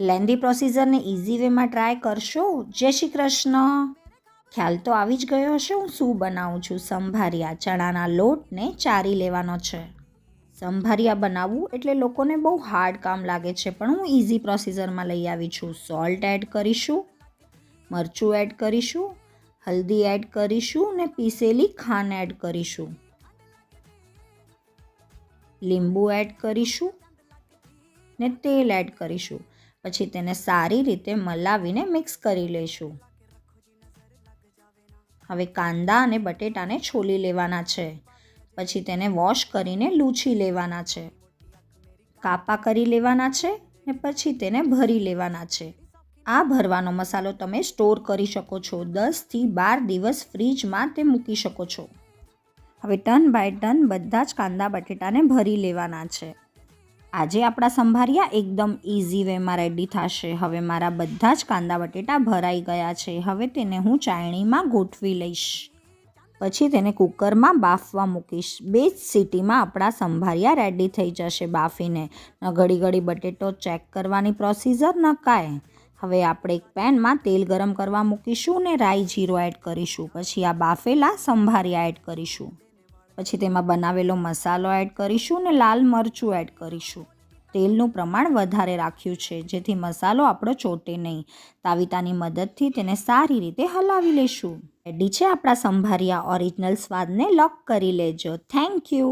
Lengthy પ્રોસીજરને easy વેમાં try કરશો. જય શ્રી કૃષ્ણ. ખ્યાલ તો આવી જ ગયો હશે હું શું બનાવું છું. સંભારિયા ચણાના લોટને ચારી લેવાનો છે. સંભારિયા બનાવવું એટલે લોકોને બહુ હાર્ડ કામ લાગે છે, પણ હું ઇઝી પ્રોસીજરમાં લઈ આવી છું. સોલ્ટ એડ કરીશું, મરચું એડ કરીશું, હલ્દી એડ કરીશું ને પીસેલી ખાંડ એડ કરીશું, લીંબુ એડ કરીશું ને તેલ એડ કરીશું. પછી તેને સારી રીતે મલાવીને મિક્સ કરી લઈશું. હવે કાંદા અને બટેટાને છોલી લેવાના છે. પછી તેને વોશ કરીને લૂછી લેવાના છે, કાપા કરી લેવાના છે ને પછી તેને ભરી લેવાના છે. આ ભરવાનો મસાલો તમે સ્ટોર કરી શકો છો. 10થી 12 દિવસ ફ્રીજમાં તે મૂકી શકો છો. હવે ટર્ન બાય ટર્ન બધા જ કાંદા બટેટાને ભરી લેવાના છે. આજે આપણા સંભારિયા એકદમ ઇઝી વેમાં રેડી થશે. હવે મારા બધા જ કાંદા બટેટા ભરાઈ ગયા છે. હવે તેને હું ચાળણીમાં ગોઠવી લઈશ. પછી તેને કુકરમાં બાફવા મૂકીશ. 2 જ સીટીમાં આપણા સંભારિયા રેડી થઈ જશે બાફીને. ન ઘડી ઘડી બટેટો ચેક કરવાની પ્રોસીજર ન કાંઈ. હવે આપણે એક પેનમાં તેલ ગરમ કરવા મૂકીશું ને રાઈ જીરો એડ કરીશું. પછી આ બાફેલા સંભારિયા એડ કરીશું. પછી તેમાં બનાવેલો મસાલો એડ કરીશું ને લાલ મરચું એડ કરીશું. તેલનું પ્રમાણ વધારે રાખ્યું છે જેથી મસાલો આપણો ચોટે નહીં. તાવીતાની મદદથી તેને સારી રીતે હલાવી લઈશું. રેડી છે આપણા સંભારિયા. ઓરિજિનલ સ્વાદને લોક કરી લેજો. Thank you.